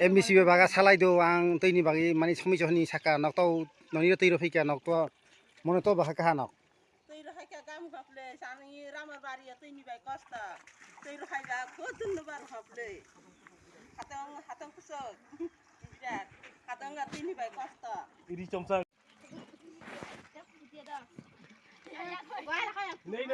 MBC baga salai do ang tei ni bagi mani somi johni saka nok tau noni tei ro phika nok to mono to baha kaha nok tei ro haika gam gaple sani ramar bari tei ni bai kosta tei ro haika khotun no bar haple hatang kuso ijat hatang ga tei ni bai kosta iri chomsa nei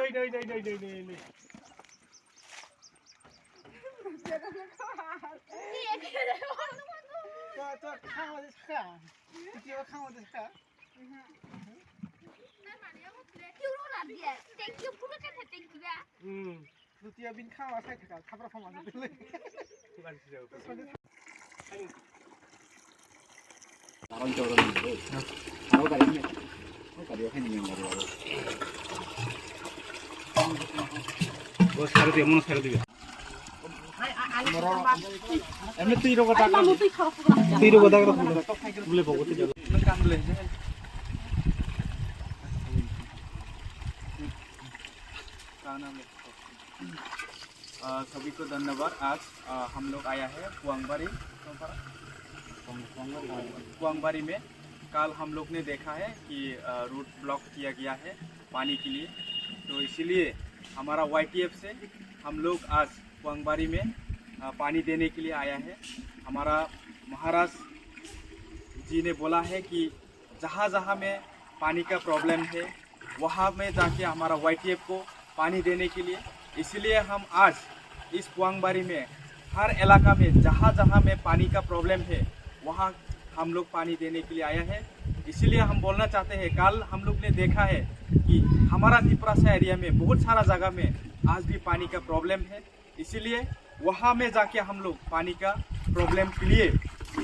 Lutia bin khawa sai thaka khabra phama se tele 나랑 저러는데 바로 가리네 가리요 했는 거 가리요 뭐 사르 돼 뭐는 사르 돼 এমনি তুই rho কথা তুই rho কথা বলে বলতে যাবে কাম বলে सभी को धन्यवाद। आज हम लोग आया है कुआंगबारी में। कल हम लोग ने देखा है कि रूट ब्लॉक किया गया है पानी के लिए, तो इसीलिए हमारा YTF से हम लोग आज कुआंगबारी में पानी देने के लिए आया है। हमारा महाराज जी ने बोला है कि जहाँ जहाँ में पानी का प्रॉब्लम है वहाँ में जाके हमारा YTF को पानी देने के लिए, इसलिए हम आज इस कुआंगबारी में हर इलाका में जहाँ जहाँ में पानी का प्रॉब्लम है वहाँ हम लोग पानी देने के लिए आया है। इसलिए हम बोलना चाहते हैं, कल हम लोग ने देखा है कि हमारा तिपरासा एरिया में बहुत सारा जगह में आज भी पानी का प्रॉब्लम है, इसीलिए वहाँ में जाके हम लोग पानी का प्रॉब्लम के लिए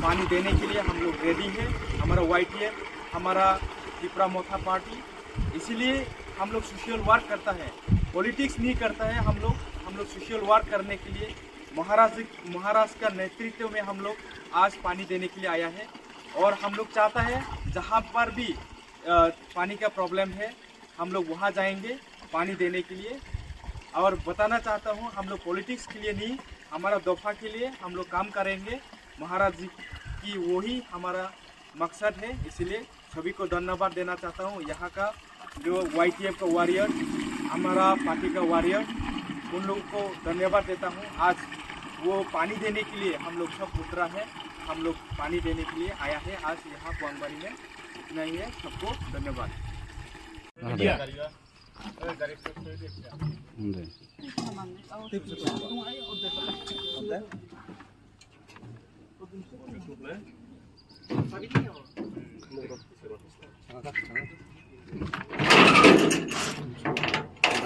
पानी देने के लिए हम लोग रेडी है। हमारा YTF, हमारा तिपरा मोथा पार्टी, इसीलिए हम लोग सोशल वर्क करता है, पॉलिटिक्स नहीं करता है। हम लोग सोशल वर्क करने के लिए महाराज का नेतृत्व में हम लोग आज पानी देने के लिए आया है। और हम लोग चाहता है जहाँ पर भी पानी का प्रॉब्लम है हम लोग वहाँ जाएंगे पानी देने के लिए। और बताना चाहता हूँ, हम लोग पॉलिटिक्स के लिए नहीं, हमारा दफा के लिए हम लोग काम करेंगे। महाराज जी की वही हमारा मकसद है, इसलिए सभी को धन्यवाद देना चाहता हूँ। यहाँ का जो YTF का वॉरियर, हमारा पार्टी का वॉरियर, उन लोगों को धन्यवाद देता हूँ। आज वो पानी देने के लिए हम लोग सब उतरा है, हम लोग पानी देने के लिए आया है आज यहाँ कुआंगबारी में। इतना ही है, सबको धन्यवाद।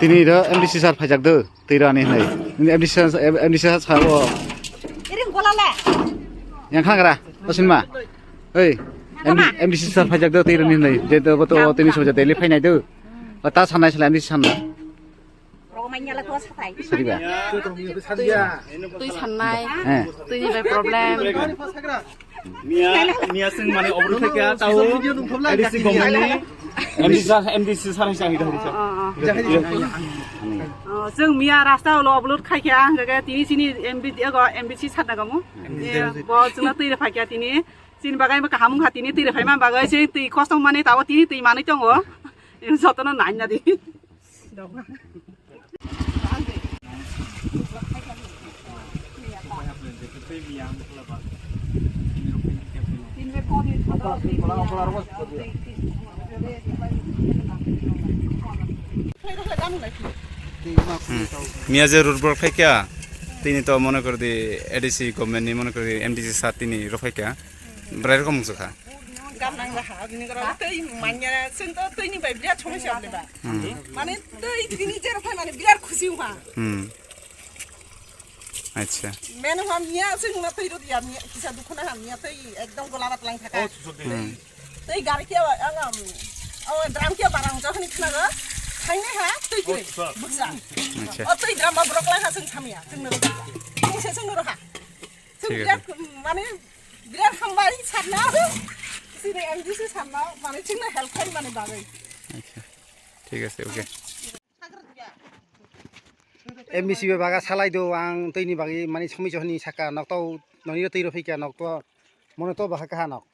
Tini dah MDC sar pajak tu, tira ni hai. Ini MDC sar sahaja. iring bola le Yang kan kera, asin mah. Hei, MDC sar pajak tu tira ni hai. Jadi betul tini sahaja daily fine itu. Bata sana selain MDC sana. romanya la tua sai Seriba. tui sanai tui ni bai problem নিয়া সিং মানে অবরু থেকে তাও ADC গমনি MDC সারাই সাহি ধরিছে जों मिया रास्ता ल upload खाइया गगे तिनि सिनि MBC सातना गमु ब जोंना तै फाइया तिनि सिन बागाय मा हामु खातिनि तै फाइ मा बागाय से तै कस्त माने ताव तिनि तै माने दङ जतन नाइन नादि মিয়া যে রুট ব্লক ফাইকা তিনি তো মনে করে দি এডিসি গভর্নমেন্ট নি মনে করে MDC সাত তিনি রফাইকা ব্রাইর কম মুসখা गामनां राहा बिनि गरा तै मान्या जों त तैनि बाय बिराद समस्या लेबा माने तै तिनि जेर फाय माने बिराद खुशी हुआ अच्छा मेन हम मिया जोंना तै रदिया मिया किसा दुखना हम मिया तै एकदम गलाबात लां थाका तै गारके आंगा औ ड्राम के बारां जखनि खनागा थाइने हा तै के बुझा अच्छा अ तै ड्राम ब्रक लां हा जों थामिया जोंनो रहा जोंनो रहा जों बिराद माने बिराद खांबारि सारना सिने MDC सारना माने जोंना हेल्प खाइ माने बागै अच्छा ठीक আছে okay MBC baga salai do ang tini bagi mani somi johni saka nok tau noni ro tiro phika nok to mono to baha ka nok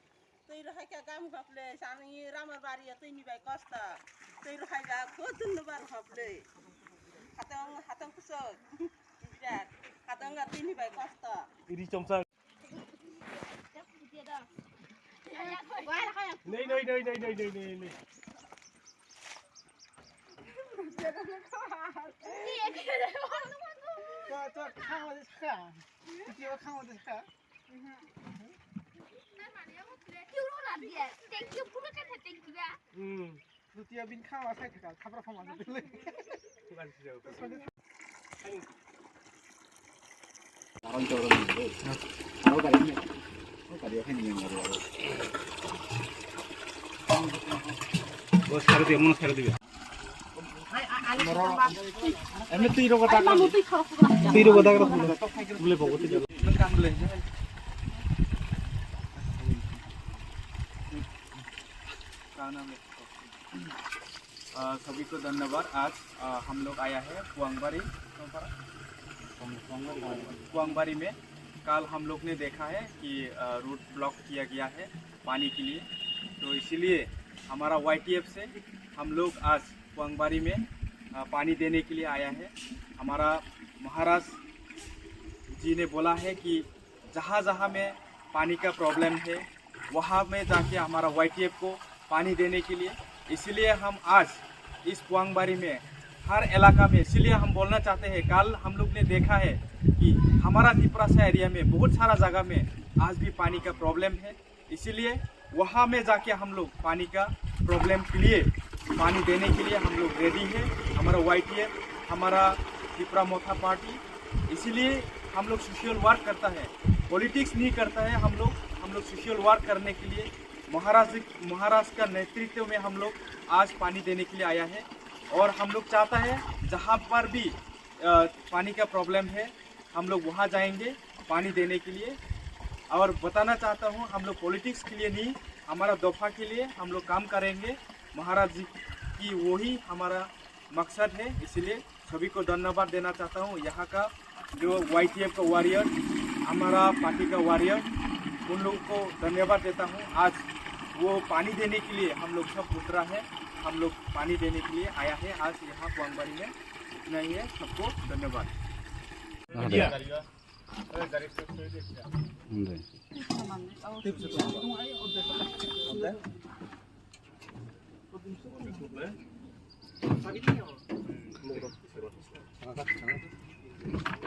tui ro khai ka gam khaple sami ramar bari tui ni bai costa tui ro khai ja khotun no bar khaple hatang kuso birat hatang ga tui ni bai costa iri chomsa nei to khang wa saka tio khang wa saka tio bin khang wa sai ka khapra phama de 나랑 저러는데 바로 가리네. 가리어 행님 가리어. bos karo dia mono karo dia emne tiro kata tiro kata karo bule bogote jalo काम ले सभी को धन्यवाद। आज हम लोग आया है कुआंगबारी में। कल हम लोग ने देखा है कि रूट ब्लॉक किया गया है पानी के लिए, तो इसीलिए हमारा YTF से हम लोग आज कुआंगबारी में पानी देने के लिए आया है। हमारा महाराज जी ने बोला है कि जहाँ जहाँ में पानी का प्रॉब्लम है वहाँ में जाके हमारा YTF को पानी देने के लिए, इसलिए हम आज इस कुआंगबारी में हर इलाका में, इसलिए हम बोलना चाहते हैं कल हम लोग ने देखा है कि हमारा त्रिपुरासा एरिया में बहुत सारा जगह में आज भी पानी का प्रॉब्लम है, इसीलिए वहाँ में जाके हम लोग पानी का प्रॉब्लम के लिए पानी देने के लिए हम लोग रेडी है। हमारा YTF, हमारा त्रिपुरा मोथा पार्टी, इसीलिए हम लोग सोशल वर्क करता है, पॉलिटिक्स नहीं करता है। हम लोग सोशल वर्क करने के लिए महाराज का नेतृत्व में हम लोग आज पानी देने के लिए आया है। और हम लोग चाहता है जहाँ पर भी पानी का प्रॉब्लम है हम लोग वहाँ जाएंगे पानी देने के लिए। और बताना चाहता हूँ हम लोग पॉलिटिक्स के लिए नहीं, हमारा दफा के लिए हम लोग काम करेंगे। महाराज जी की वही हमारा मकसद है, इसलिए सभी को धन्यवाद देना चाहता हूँ। यहाँ का जो YTF का वॉरियर, हमारा पार्टी का वॉरियर, उन लोगों को धन्यवाद देता हूँ। आज वो पानी देने के लिए हम लोग सब उतरा है, हम लोग पानी देने के लिए आया है आज यहाँ कुआंगबारी में। इतना ही है, सबको धन्यवाद।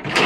네.